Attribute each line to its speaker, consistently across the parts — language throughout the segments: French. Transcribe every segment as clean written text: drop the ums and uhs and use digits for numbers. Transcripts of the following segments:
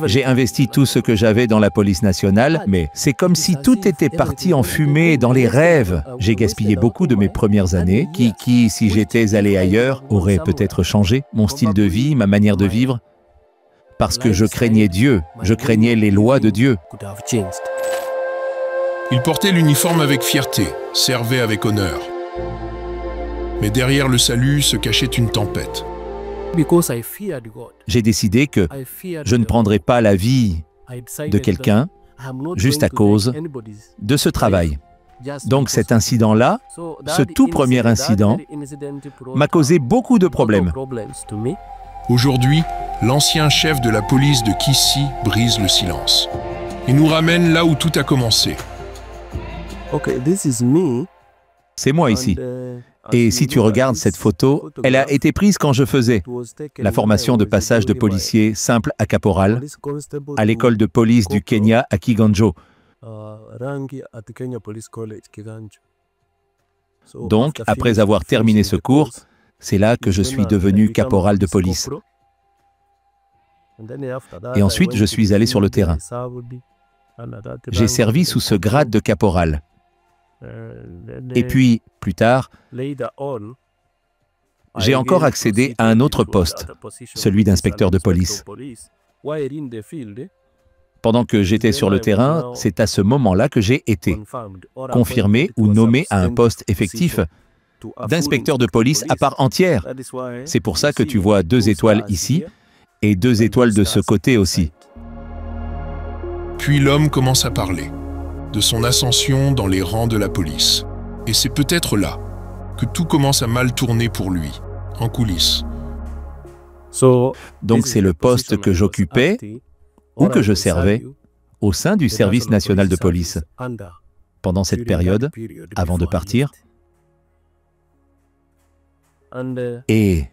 Speaker 1: J'ai investi tout ce que j'avais dans la police nationale, mais c'est comme si tout était parti en fumée, dans les rêves. J'ai gaspillé beaucoup de mes premières années, qui, si j'étais allé ailleurs, aurait peut-être changé mon style de vie, ma manière de vivre, parce que je craignais Dieu, je craignais les lois de Dieu.
Speaker 2: Il portait l'uniforme avec fierté, servait avec honneur. Mais derrière le salut se cachait une tempête.
Speaker 1: J'ai décidé que je ne prendrais pas la vie de quelqu'un juste à cause de ce travail. Donc cet incident-là, ce tout premier incident, m'a causé beaucoup de problèmes.
Speaker 2: Aujourd'hui, l'ancien chef de la police de Kisii brise le silence. Il nous ramène là où tout a commencé.
Speaker 1: C'est moi ici. Et si tu regardes cette photo, elle a été prise quand je faisais la formation de passage de policier simple à caporal à l'école de police du Kenya à Kiganjo. Donc, après avoir terminé ce cours, c'est là que je suis devenu caporal de police. Et ensuite, je suis allé sur le terrain. J'ai servi sous ce grade de caporal. Et puis, plus tard, j'ai encore accédé à un autre poste, celui d'inspecteur de police. Pendant que j'étais sur le terrain, c'est à ce moment-là que j'ai été confirmé ou nommé à un poste effectif d'inspecteur de police à part entière. C'est pour ça que tu vois 2 étoiles ici et 2 étoiles de ce côté aussi.
Speaker 2: Puis l'homme commence à parler de son ascension dans les rangs de la police. Et c'est peut-être là que tout commence à mal tourner pour lui, en coulisses.
Speaker 1: Donc c'est le poste que j'occupais ou que je servais au sein du service national de police pendant cette période, avant de partir. Et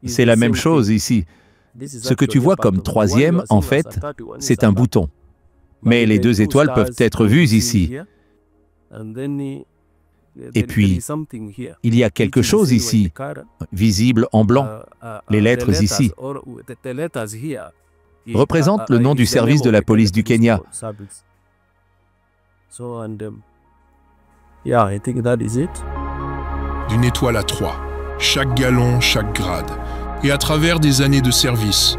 Speaker 1: c'est la même chose ici. Ce que tu vois comme 3e, en fait, c'est un bouton. Mais les 2 étoiles peuvent être vues ici. Et puis, il y a quelque chose ici, visible en blanc. Les lettres ici représentent le nom du service de la police du Kenya.
Speaker 2: D'une étoile à 3, chaque galon, chaque grade, et à travers des années de service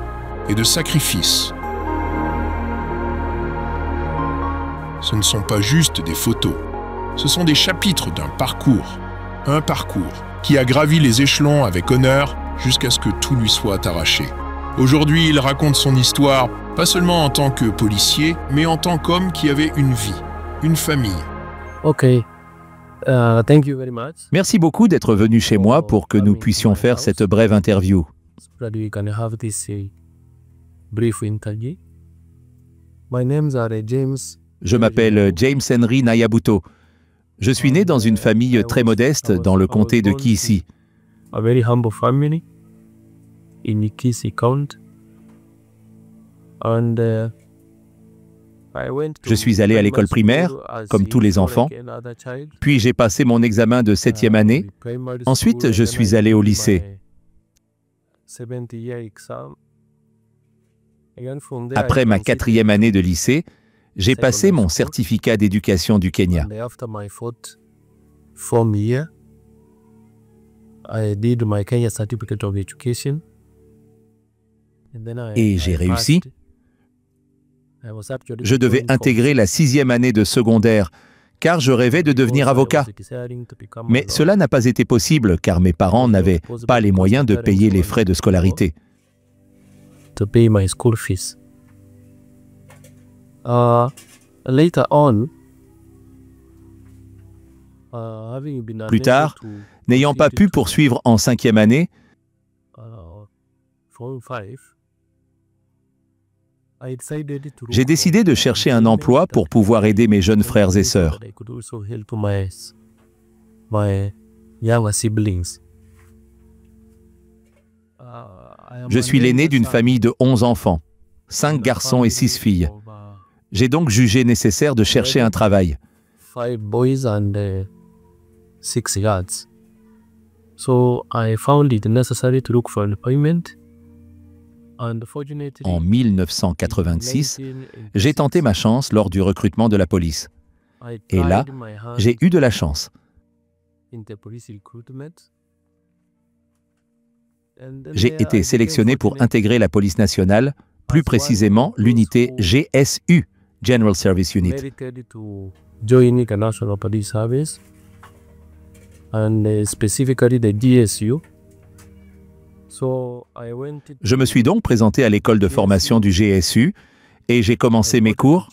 Speaker 2: et de sacrifice. Ce ne sont pas juste des photos, ce sont des chapitres d'un parcours. Un parcours qui a gravi les échelons avec honneur jusqu'à ce que tout lui soit arraché. Aujourd'hui, il raconte son histoire, pas seulement en tant que policier, mais en tant qu'homme qui avait une vie, une famille.
Speaker 1: Merci beaucoup d'être venu chez moi pour que nous puissions faire cette brève interview. Je m'appelle James Henry Nyabuto. Je suis né dans une famille très modeste dans le comté de Kisii. Je suis allé à l'école primaire, comme tous les enfants, puis j'ai passé mon examen de 7e année. Ensuite, je suis allé au lycée. Après ma 4e année de lycée, j'ai passé mon certificat d'éducation du Kenya. Et j'ai réussi. Je devais intégrer la 6e année de secondaire, car je rêvais de devenir avocat. Mais cela n'a pas été possible, car mes parents n'avaient pas les moyens de payer les frais de scolarité. Plus tard, n'ayant pas pu poursuivre en 5e année, j'ai décidé de chercher un emploi pour pouvoir aider mes jeunes frères et sœurs. Je suis l'aîné d'une famille de 11 enfants, 5 garçons et 6 filles. J'ai donc jugé nécessaire de chercher un travail. En 1986, j'ai tenté ma chance lors du recrutement de la police. Et là, j'ai eu de la chance. J'ai été sélectionné pour intégrer la police nationale, plus précisément l'unité GSU, General Service Unit. Je me suis donc présenté à l'école de formation du GSU et j'ai commencé mes cours.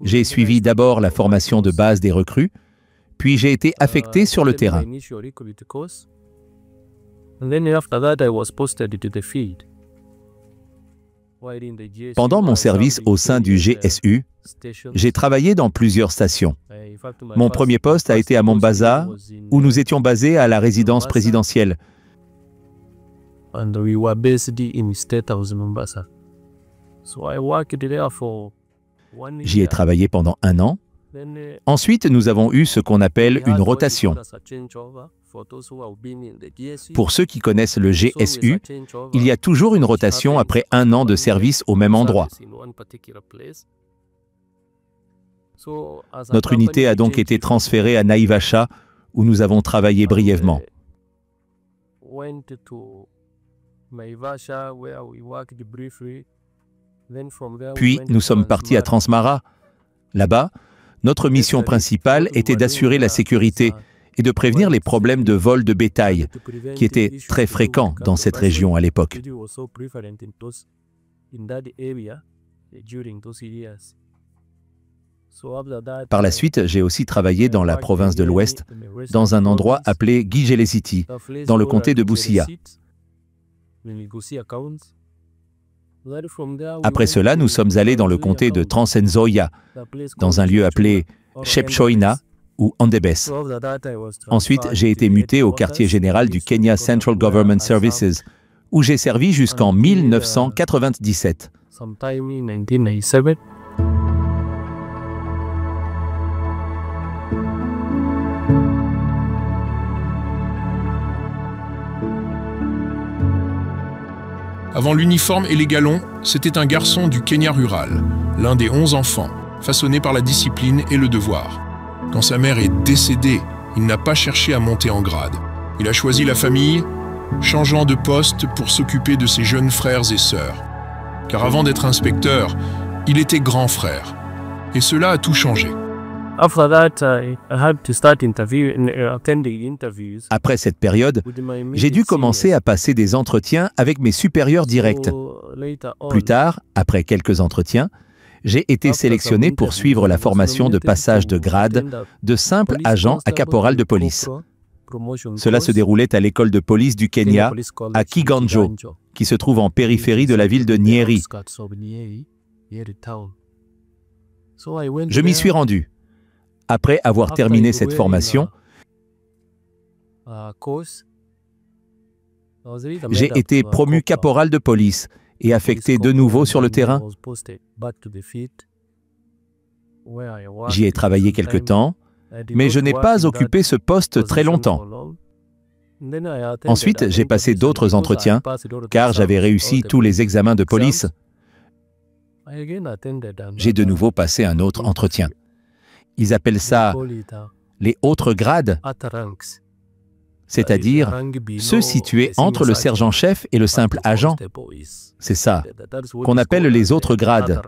Speaker 1: J'ai suivi d'abord la formation de base des recrues, puis j'ai été affecté sur le terrain. Pendant mon service au sein du GSU, j'ai travaillé dans plusieurs stations. Mon premier poste a été à Mombasa, où nous étions basés à la résidence présidentielle. J'y ai travaillé pendant 1 an. Ensuite, nous avons eu ce qu'on appelle une rotation. Pour ceux qui connaissent le GSU, il y a toujours une rotation après 1 an de service au même endroit. Notre unité a donc été transférée à Naivasha, où nous avons travaillé brièvement. Puis, nous sommes partis à Transmara. Là-bas, notre mission principale était d'assurer la sécurité et de prévenir les problèmes de vol de bétail, qui étaient très fréquents dans cette région à l'époque. Par la suite, j'ai aussi travaillé dans la province de l'Ouest, dans un endroit appelé Gijelesiti, dans le comté de Busia. Après cela, nous sommes allés dans le comté de Trans-Nzoia, dans un lieu appelé Shepchoina ou Andebes. Ensuite, j'ai été muté au quartier général du Kenya Central Government Services, où j'ai servi jusqu'en 1997.
Speaker 2: Avant l'uniforme et les galons, c'était un garçon du Kenya rural, l'un des 11 enfants, façonné par la discipline et le devoir. Quand sa mère est décédée, il n'a pas cherché à monter en grade. Il a choisi la famille, changeant de poste pour s'occuper de ses jeunes frères et sœurs. Car avant d'être inspecteur, il était grand frère. Et cela a tout changé.
Speaker 1: Après cette période, j'ai dû commencer à passer des entretiens avec mes supérieurs directs. Plus tard, après quelques entretiens, j'ai été sélectionné pour suivre la formation de passage de grade de simple agent à caporal de police. Cela se déroulait à l'école de police du Kenya, à Kiganjo, qui se trouve en périphérie de la ville de Nyeri. Je m'y suis rendu. Après avoir terminé cette formation, j'ai été promu caporal de police et affecté de nouveau sur le terrain. J'y ai travaillé quelque temps, mais je n'ai pas occupé ce poste très longtemps. Ensuite, j'ai passé d'autres entretiens, car j'avais réussi tous les examens de police. J'ai de nouveau passé un autre entretien. Ils appellent ça les autres grades, c'est-à-dire ceux situés entre le sergent-chef et le simple agent. C'est ça qu'on appelle les autres grades.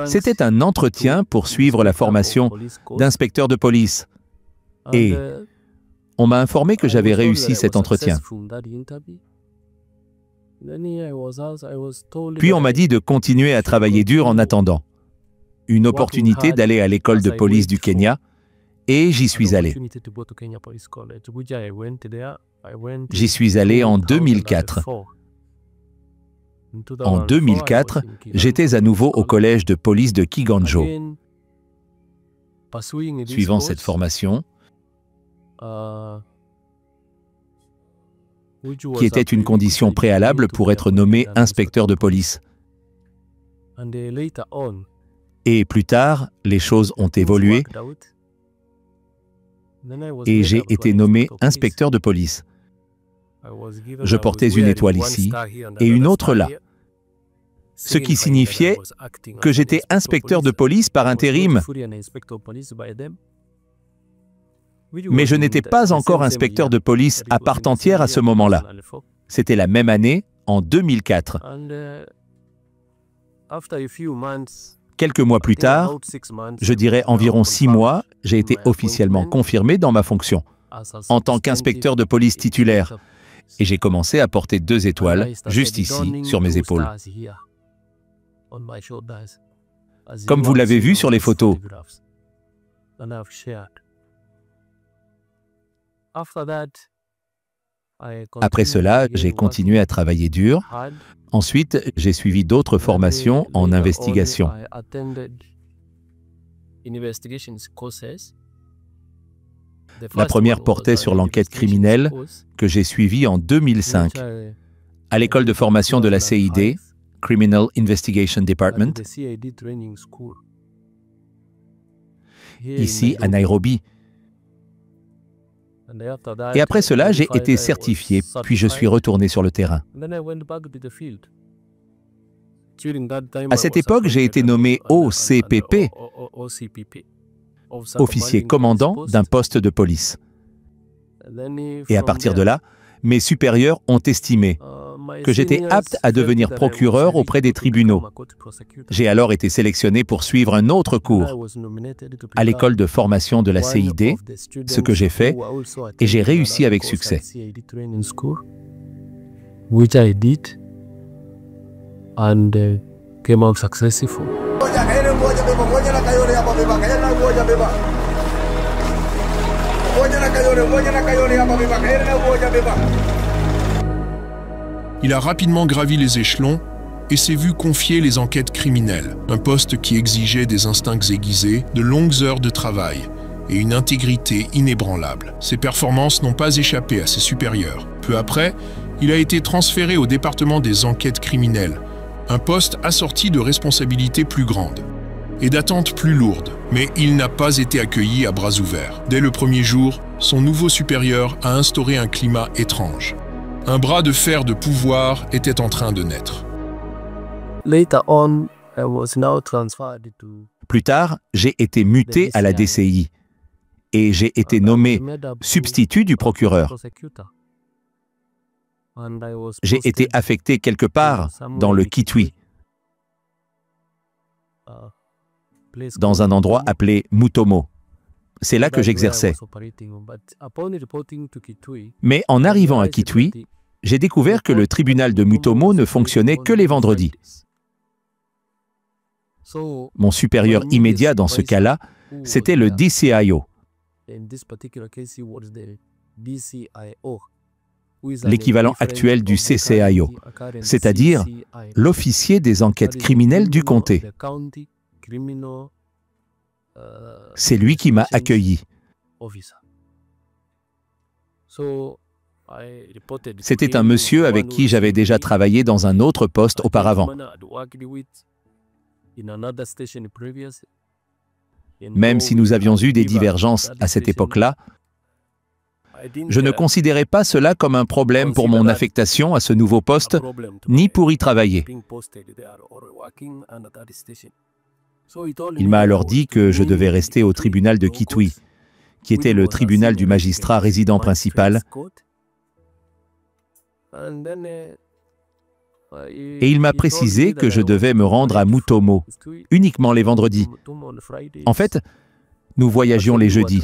Speaker 1: C'était un entretien pour suivre la formation d'inspecteur de police. Et on m'a informé que j'avais réussi cet entretien. Puis on m'a dit de continuer à travailler dur en attendant. Une opportunité d'aller à l'école de police du Kenya, et j'y suis allé. J'y suis allé en 2004. En 2004, j'étais à nouveau au collège de police de Kiganjo. Suivant cette formation, qui était une condition préalable pour être nommé inspecteur de police. Et plus tard, les choses ont évolué et j'ai été nommé inspecteur de police. Je portais une étoile ici et une autre là, ce qui signifiait que j'étais inspecteur de police par intérim. Mais je n'étais pas encore inspecteur de police à part entière à ce moment-là. C'était la même année, en 2004. Quelques mois plus tard, je dirais environ 6 mois, j'ai été officiellement confirmé dans ma fonction en tant qu'inspecteur de police titulaire. Et j'ai commencé à porter 2 étoiles, juste ici, sur mes épaules. Comme vous l'avez vu sur les photos. Après cela, j'ai continué à travailler dur. Ensuite, j'ai suivi d'autres formations en investigation. La première portait sur l'enquête criminelle que j'ai suivie en 2005 à l'école de formation de la CID, Criminal Investigation Department, ici à Nairobi. Et après cela, j'ai été certifié, puis je suis retourné sur le terrain. À cette époque, j'ai été nommé OCPP, officier commandant d'un poste de police. Et à partir de là, mes supérieurs ont estimé que j'étais apte à devenir procureur auprès des tribunaux. J'ai alors été sélectionné pour suivre un autre cours à l'école de formation de la CID, ce que j'ai fait, et j'ai réussi avec succès.
Speaker 2: Il a rapidement gravi les échelons et s'est vu confier les enquêtes criminelles, un poste qui exigeait des instincts aiguisés, de longues heures de travail et une intégrité inébranlable. Ses performances n'ont pas échappé à ses supérieurs. Peu après, il a été transféré au département des enquêtes criminelles, un poste assorti de responsabilités plus grandes et d'attentes plus lourdes. Mais il n'a pas été accueilli à bras ouverts. Dès le premier jour, son nouveau supérieur a instauré un climat étrange. Un bras de fer de pouvoir était en train de naître.
Speaker 1: Plus tard, j'ai été muté à la DCI et j'ai été nommé substitut du procureur. J'ai été affecté quelque part dans le Kitui, dans un endroit appelé Mutomo. C'est là que j'exerçais. Mais en arrivant à Kitui, j'ai découvert que le tribunal de Mutomo ne fonctionnait que les vendredis. Mon supérieur immédiat dans ce cas-là, c'était le DCIO, l'équivalent actuel du CCIO, c'est-à-dire l'officier des enquêtes criminelles du comté. C'est lui qui m'a accueilli. C'était un monsieur avec qui j'avais déjà travaillé dans un autre poste auparavant. Même si nous avions eu des divergences à cette époque-là, je ne considérais pas cela comme un problème pour mon affectation à ce nouveau poste, ni pour y travailler. Il m'a alors dit que je devais rester au tribunal de Kitui, qui était le tribunal du magistrat résident principal, et il m'a précisé que je devais me rendre à Mutomo, uniquement les vendredis. En fait, nous voyagions les jeudis.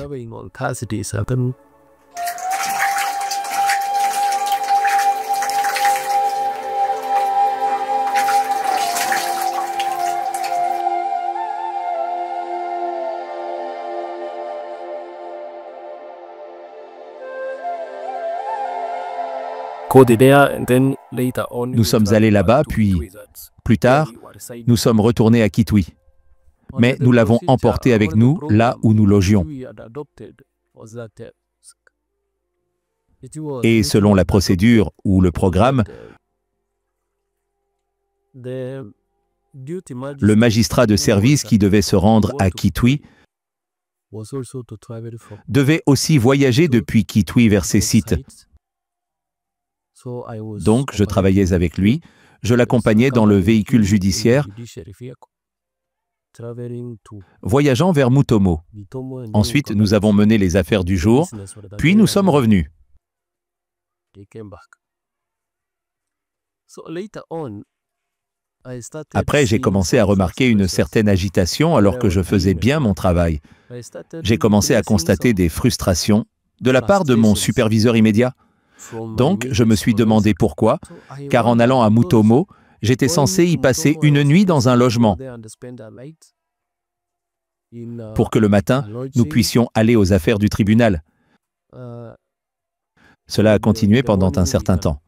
Speaker 1: Nous sommes allés là-bas, puis, plus tard, nous sommes retournés à Kitui. Mais nous l'avons emporté avec nous là où nous logions. Et selon la procédure ou le programme, le magistrat de service qui devait se rendre à Kitui devait aussi voyager depuis Kitui vers ses sites. Donc, je travaillais avec lui, je l'accompagnais dans le véhicule judiciaire, voyageant vers Mutomo. Ensuite, nous avons mené les affaires du jour, puis nous sommes revenus. Après, j'ai commencé à remarquer une certaine agitation alors que je faisais bien mon travail. J'ai commencé à constater des frustrations de la part de mon superviseur immédiat. Donc, je me suis demandé pourquoi, car en allant à Mutomo, j'étais censé y passer une nuit dans un logement pour que le matin, nous puissions aller aux affaires du tribunal. Cela a continué pendant un certain temps.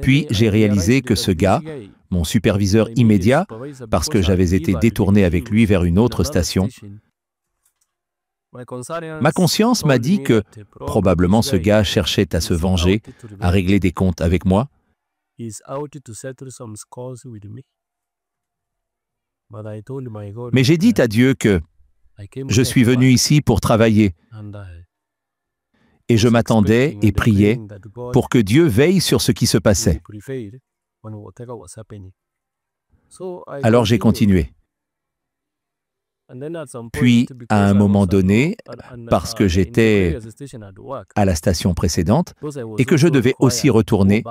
Speaker 1: Puis j'ai réalisé que ce gars, mon superviseur immédiat, parce que j'avais été détourné avec lui vers une autre station, ma conscience m'a dit que probablement ce gars cherchait à se venger, à régler des comptes avec moi. Mais j'ai dit à Dieu que je suis venu ici pour travailler. Et je m'attendais et priais pour que Dieu veille sur ce qui se passait. Alors j'ai continué. Puis, à un moment donné, parce que j'étais à la station précédente et que je devais aussi retourner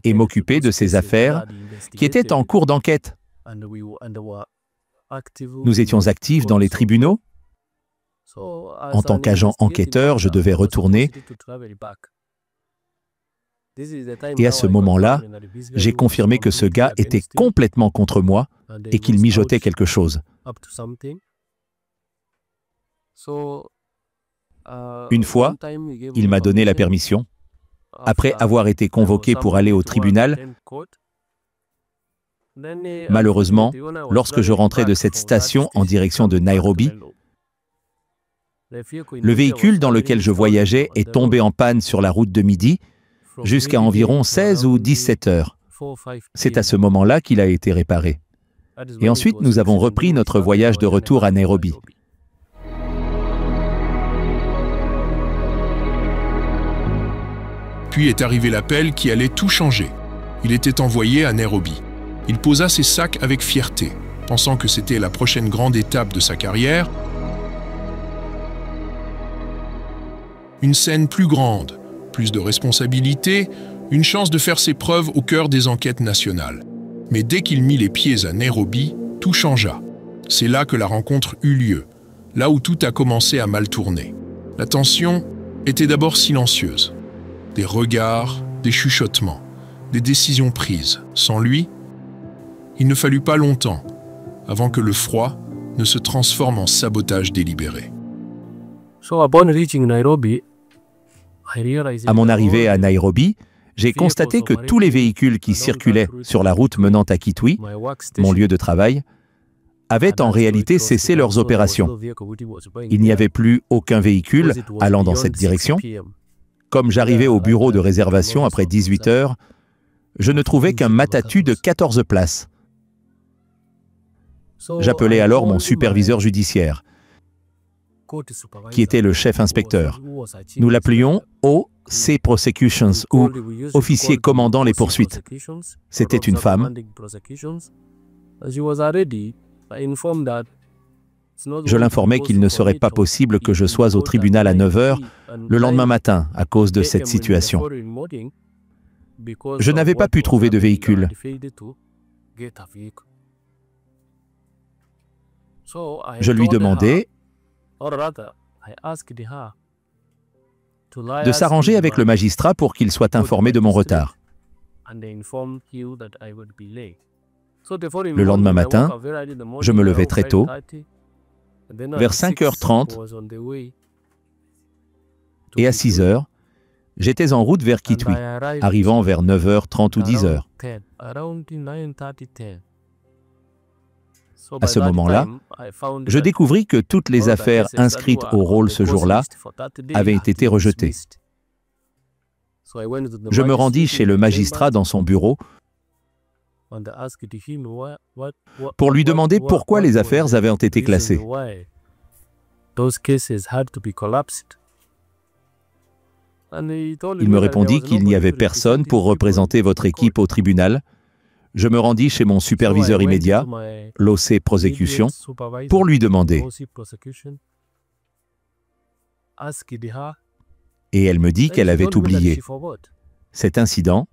Speaker 1: et m'occuper de ces affaires qui étaient en cours d'enquête. Nous étions actifs dans les tribunaux. En tant qu'agent enquêteur, je devais retourner. Et à ce moment-là, j'ai confirmé que ce gars était complètement contre moi et qu'il mijotait quelque chose. Une fois, il m'a donné la permission. Après avoir été convoqué pour aller au tribunal, malheureusement, lorsque je rentrais de cette station en direction de Nairobi, le véhicule dans lequel je voyageais est tombé en panne sur la route de midi jusqu'à environ 16 ou 17 heures. C'est à ce moment-là qu'il a été réparé. Et ensuite, nous avons repris notre voyage de retour à Nairobi.
Speaker 2: Puis est arrivé l'appel qui allait tout changer. Il était envoyé à Nairobi. Il posa ses sacs avec fierté, pensant que c'était la prochaine grande étape de sa carrière. Une scène plus grande, plus de responsabilités, une chance de faire ses preuves au cœur des enquêtes nationales. Mais dès qu'il mit les pieds à Nairobi, tout changea. C'est là que la rencontre eut lieu, là où tout a commencé à mal tourner. La tension était d'abord silencieuse. Des regards, des chuchotements, des décisions prises. Sans lui, il ne fallut pas longtemps avant que le froid ne se transforme en sabotage délibéré.
Speaker 1: À mon arrivée à Nairobi, j'ai constaté que tous les véhicules qui circulaient sur la route menant à Kitui, mon lieu de travail, avaient en réalité cessé leurs opérations. Il n'y avait plus aucun véhicule allant dans cette direction. Comme j'arrivais au bureau de réservation après 18 heures, je ne trouvais qu'un matatu de 14 places. J'appelai alors mon superviseur judiciaire, qui était le chef inspecteur. Nous l'appelions OC Prosecutions, ou officier commandant les poursuites. C'était une femme. Je l'informais qu'il ne serait pas possible que je sois au tribunal à 9 heures le lendemain matin à cause de cette situation. Je n'avais pas pu trouver de véhicule. Je lui demandai de s'arranger avec le magistrat pour qu'il soit informé de mon retard. Le lendemain matin, je me levai très tôt, vers 5h30, et à 6h, j'étais en route vers Kitui, arrivant vers 9h30 ou 10h. À ce moment-là, je découvris que toutes les affaires inscrites au rôle ce jour-là avaient été rejetées. Je me rendis chez le magistrat dans son bureau pour lui demander pourquoi les affaires avaient été classées. Il me répondit qu'il n'y avait personne pour représenter votre équipe au tribunal. Je me rendis chez mon superviseur immédiat, l'OC Prosecution, pour lui demander. Et elle me dit qu'elle avait oublié. Cet incident,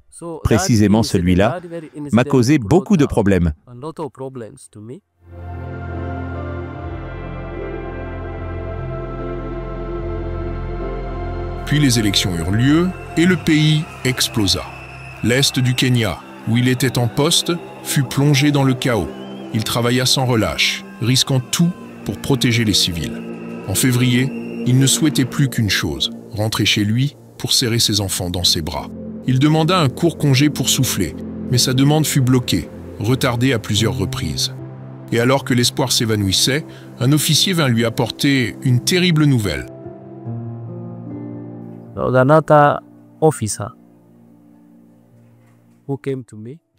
Speaker 1: précisément celui-là, m'a causé beaucoup de problèmes.
Speaker 2: Puis les élections eurent lieu et le pays explosa. L'Est du Kenya, où il était en poste, fut plongé dans le chaos. Il travailla sans relâche, risquant tout pour protéger les civils. En février, il ne souhaitait plus qu'une chose, rentrer chez lui pour serrer ses enfants dans ses bras. Il demanda un court congé pour souffler, mais sa demande fut bloquée, retardée à plusieurs reprises. Et alors que l'espoir s'évanouissait, un officier vint lui apporter une terrible nouvelle.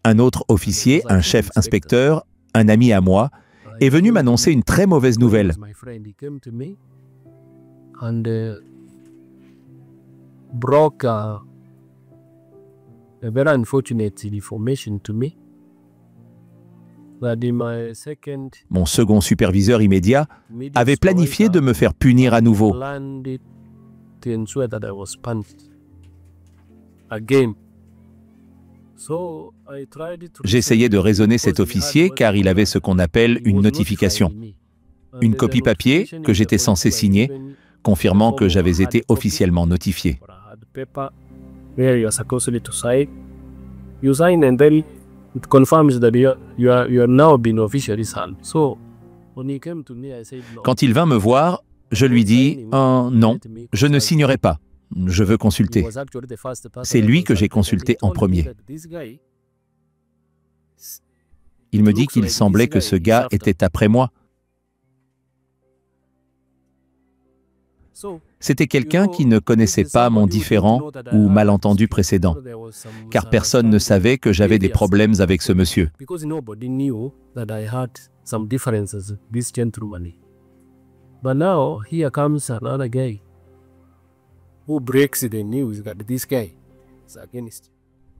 Speaker 1: Un autre officier, un chef inspecteur, un ami à moi, est venu m'annoncer une très mauvaise nouvelle. Mon second superviseur immédiat avait planifié de me faire punir à nouveau. J'essayais de raisonner cet officier car il avait ce qu'on appelle une notification. Une copie papier que j'étais censé signer, confirmant que j'avais été officiellement notifié. Quand il vint me voir, je lui dis « Non, je ne signerai pas. Je veux consulter. » C'est lui que j'ai consulté en premier. Il me dit qu'il semblait que ce gars était après moi. C'était quelqu'un qui ne connaissait pas mon différend ou malentendu précédent, car personne ne savait que j'avais des problèmes avec ce monsieur.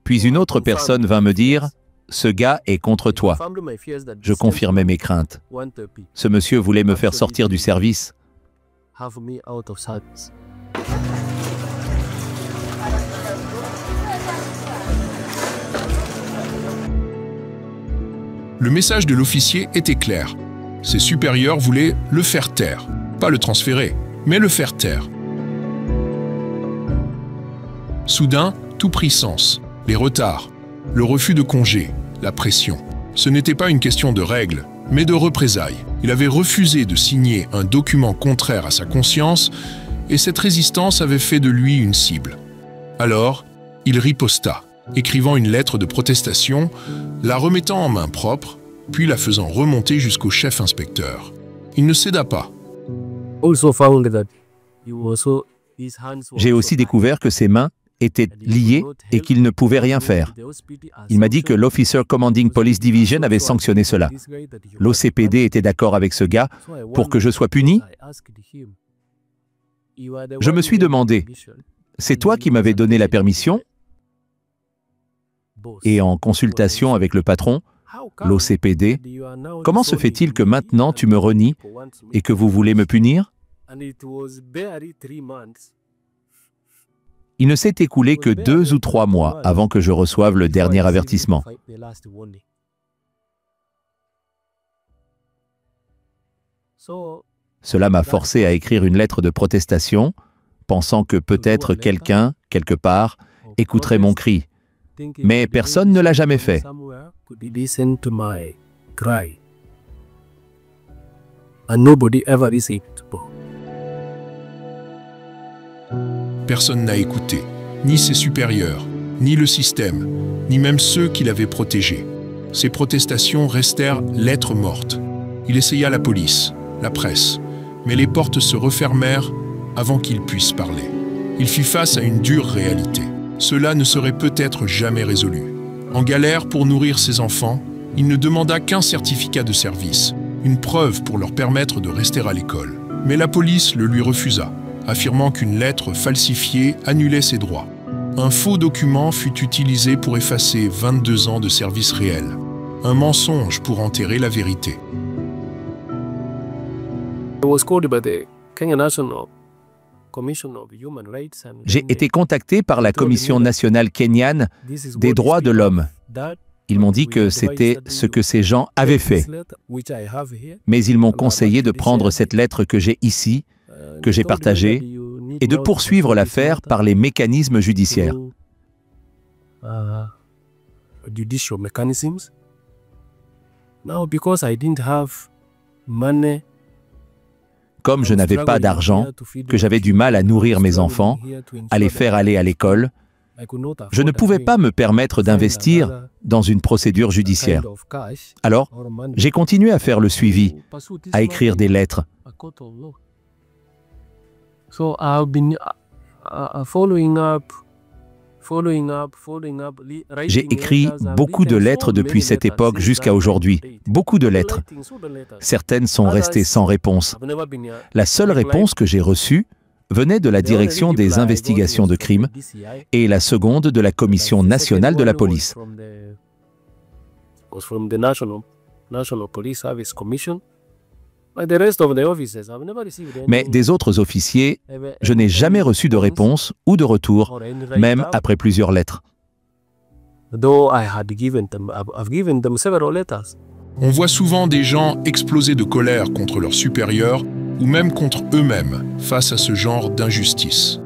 Speaker 1: Puis une autre personne vint me dire « Ce gars est contre toi ». Je confirmais mes craintes. Ce monsieur voulait me faire sortir du service.
Speaker 2: Le message de l'officier était clair. Ses supérieurs voulaient le faire taire. Pas le transférer, mais le faire taire. Soudain, tout prit sens. Les retards, le refus de congé, la pression. Ce n'était pas une question de règles, mais de représailles. Il avait refusé de signer un document contraire à sa conscience et cette résistance avait fait de lui une cible. Alors, il riposta, écrivant une lettre de protestation, la remettant en main propre, puis la faisant remonter jusqu'au chef inspecteur. Il ne céda pas.
Speaker 1: J'ai aussi découvert que ses mains étaient liées et qu'il ne pouvait rien faire. Il m'a dit que l'Officer Commanding Police Division avait sanctionné cela. L'OCPD était d'accord avec ce gars pour que je sois puni. Je me suis demandé, c'est toi qui m'avais donné la permission? Et en consultation avec le patron, l'OCPD, comment se fait-il que maintenant tu me renies et que vous voulez me punir? Il ne s'est écoulé que 2 ou 3 mois avant que je reçoive le dernier avertissement. Cela m'a forcé à écrire une lettre de protestation, pensant que peut-être quelqu'un, quelque part, écouterait mon cri. Mais personne ne l'a jamais fait.
Speaker 2: Personne n'a écouté, ni ses supérieurs, ni le système, ni même ceux qui l'avaient protégé. Ses protestations restèrent lettres mortes. Il essaya la police, la presse, mais les portes se refermèrent avant qu'il puisse parler. Il fit face à une dure réalité. Cela ne serait peut-être jamais résolu. En galère pour nourrir ses enfants, il ne demanda qu'un certificat de service, une preuve pour leur permettre de rester à l'école. Mais la police le lui refusa, affirmant qu'une lettre falsifiée annulait ses droits. Un faux document fut utilisé pour effacer 22 ans de service réel. Un mensonge pour enterrer la vérité.
Speaker 1: J'ai été contacté par la Commission nationale kenyane des droits de l'homme. Ils m'ont dit que c'était ce que ces gens avaient fait. Mais ils m'ont conseillé de prendre cette lettre que j'ai ici, que j'ai partagée, et de poursuivre l'affaire par les mécanismes judiciaires. Comme je n'avais pas d'argent, que j'avais du mal à nourrir mes enfants, à les faire aller à l'école, je ne pouvais pas me permettre d'investir dans une procédure judiciaire. Alors, j'ai continué à faire le suivi, à écrire des lettres. J'ai écrit beaucoup de lettres depuis cette époque jusqu'à aujourd'hui. Beaucoup de lettres. Certaines sont restées sans réponse. La seule réponse que j'ai reçue venait de la Direction des investigations de crimes et la seconde de la Commission nationale de la police. Mais des autres officiers, je n'ai jamais reçu de réponse ou de retour, même après plusieurs lettres.
Speaker 2: On voit souvent des gens exploser de colère contre leurs supérieurs ou même contre eux-mêmes face à ce genre d'injustice.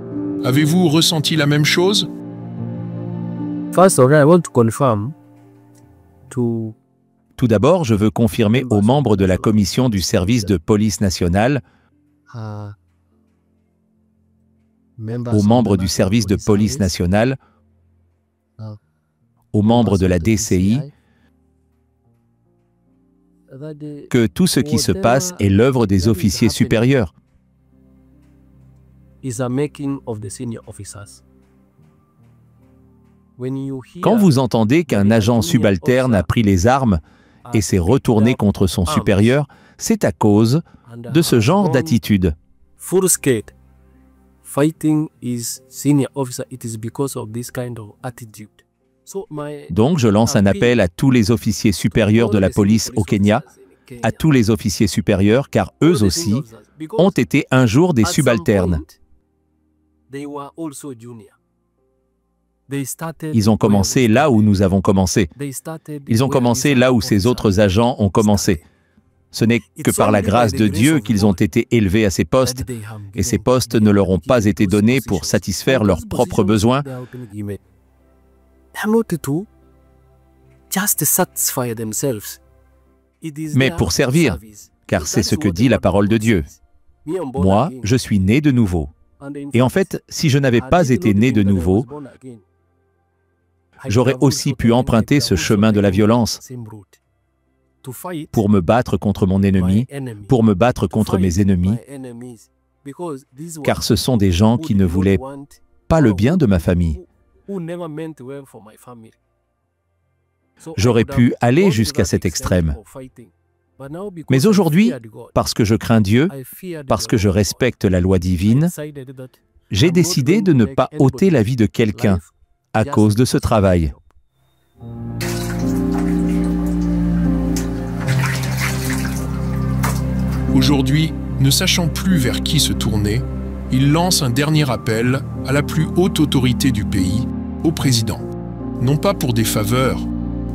Speaker 2: Avez-vous ressenti la même chose?
Speaker 1: Tout d'abord, je veux confirmer aux membres de la commission du service de police nationale, aux membres du service de police nationale, aux membres de la DCI, que tout ce qui se passe est l'œuvre des officiers supérieurs. Quand vous entendez qu'un agent subalterne a pris les armes et s'est retourné contre son supérieur, c'est à cause de ce genre d'attitude. Donc je lance un appel à tous les officiers supérieurs de la police au Kenya, à tous les officiers supérieurs, car eux aussi ont été un jour des subalternes. Ils ont commencé là où nous avons commencé. Ils ont commencé là où ces autres agents ont commencé. Ce n'est que par la grâce de Dieu qu'ils ont été élevés à ces postes, et ces postes ne leur ont pas été donnés pour satisfaire leurs propres besoins, mais pour servir, car c'est ce que dit la parole de Dieu. Moi, je suis né de nouveau. Et en fait, si je n'avais pas été né de nouveau, j'aurais aussi pu emprunter ce chemin de la violence pour me battre contre mon ennemi, pour me battre contre mes ennemis, car ce sont des gens qui ne voulaient pas le bien de ma famille. J'aurais pu aller jusqu'à cet extrême. Mais aujourd'hui, parce que je crains Dieu, parce que je respecte la loi divine, j'ai décidé de ne pas ôter la vie de quelqu'un à cause de ce travail.
Speaker 2: Aujourd'hui, ne sachant plus vers qui se tourner, il lance un dernier appel à la plus haute autorité du pays, au président. Non pas pour des faveurs,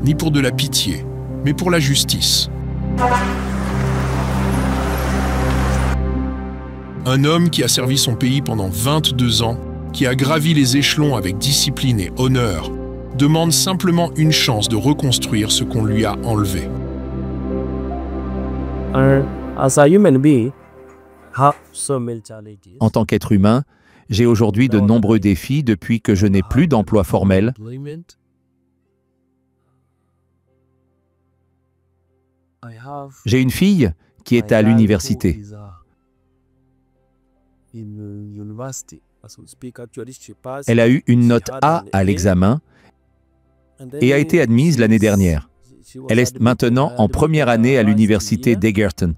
Speaker 2: ni pour de la pitié, mais pour la justice. Un homme qui a servi son pays pendant 22 ans, qui a gravi les échelons avec discipline et honneur, demande simplement une chance de reconstruire ce qu'on lui a enlevé.
Speaker 1: En tant qu'être humain, j'ai aujourd'hui de nombreux défis depuis que je n'ai plus d'emploi formel. J'ai une fille qui est à l'université. Elle a eu une note A à l'examen et a été admise l'année dernière. Elle est maintenant en première année à l'université d'Egerton,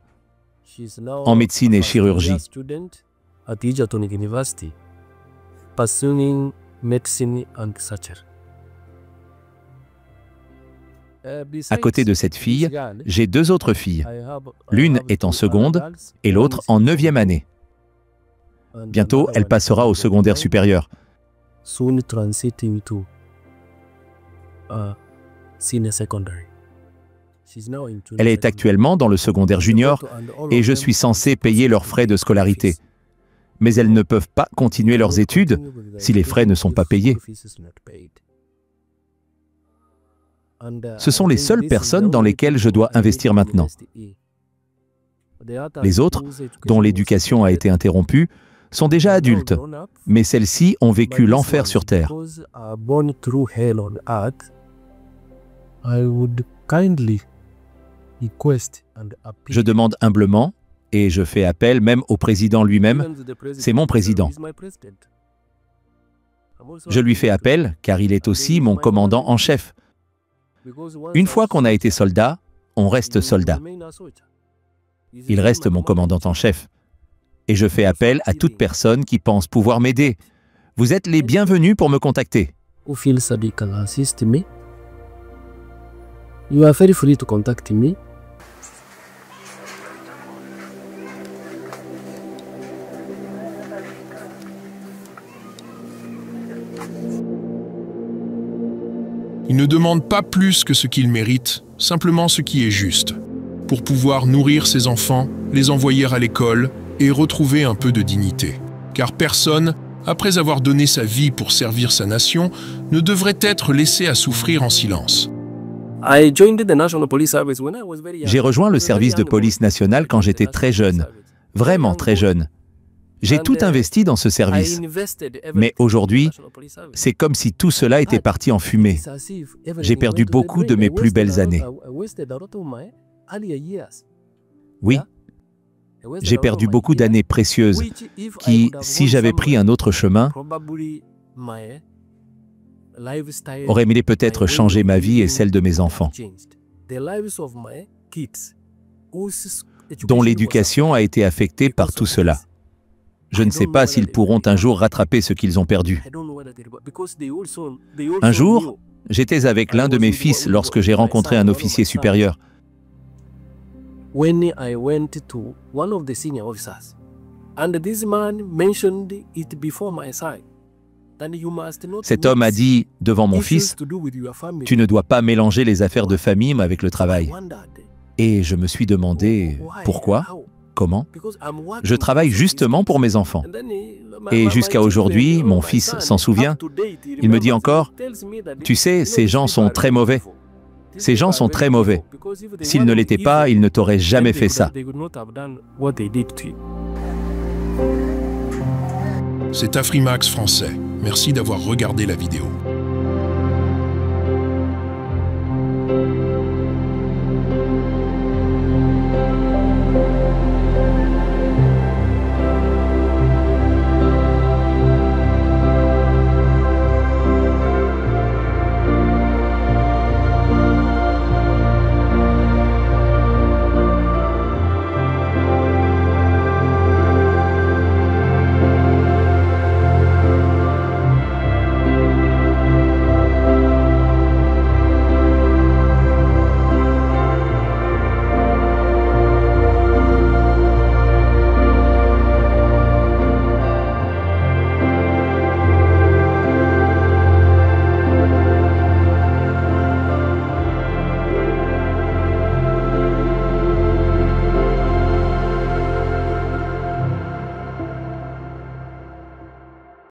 Speaker 1: en médecine et chirurgie. À côté de cette fille, j'ai deux autres filles. L'une est en seconde et l'autre en 9e année. Bientôt, elle passera au secondaire supérieur. Elle est actuellement dans le secondaire junior et je suis censé payer leurs frais de scolarité. Mais elles ne peuvent pas continuer leurs études si les frais ne sont pas payés. Ce sont les seules personnes dans lesquelles je dois investir maintenant. Les autres, dont l'éducation a été interrompue, sont déjà adultes, mais celles-ci ont vécu l'enfer sur Terre. Je demande humblement, et je fais appel même au président lui-même, c'est mon président. Je lui fais appel car il est aussi mon commandant en chef. Une fois qu'on a été soldat, on reste soldat. Il reste mon commandant en chef. Et je fais appel à toute personne qui pense pouvoir m'aider. Vous êtes les bienvenus pour me contacter.
Speaker 2: Ils ne demandent pas plus que ce qu'ils méritent, simplement ce qui est juste, pour pouvoir nourrir ses enfants, les envoyer à l'école et retrouver un peu de dignité. Car personne, après avoir donné sa vie pour servir sa nation, ne devrait être laissé à souffrir en silence.
Speaker 1: J'ai rejoint le service de police nationale quand j'étais très jeune, vraiment très jeune. J'ai tout investi dans ce service. Mais aujourd'hui, c'est comme si tout cela était parti en fumée. J'ai perdu beaucoup de mes plus belles années. Oui, j'ai perdu beaucoup d'années précieuses qui, si j'avais pris un autre chemin, auraient peut-être changé ma vie et celle de mes enfants, dont l'éducation a été affectée par tout cela. Je ne sais pas s'ils pourront un jour rattraper ce qu'ils ont perdu. Un jour, j'étais avec l'un de mes fils lorsque j'ai rencontré un officier supérieur. Cet homme a dit devant mon fils, « Tu ne dois pas mélanger les affaires de famille avec le travail. » Et je me suis demandé, pourquoi ? Comment ? Je travaille justement pour mes enfants. Et jusqu'à aujourd'hui, mon fils s'en souvient. Il me dit encore, « Tu sais, ces gens sont très mauvais. Ces gens sont très mauvais. S'ils ne l'étaient pas, ils ne t'auraient jamais fait ça. »
Speaker 2: C'est Afrimax français. Merci d'avoir regardé la vidéo.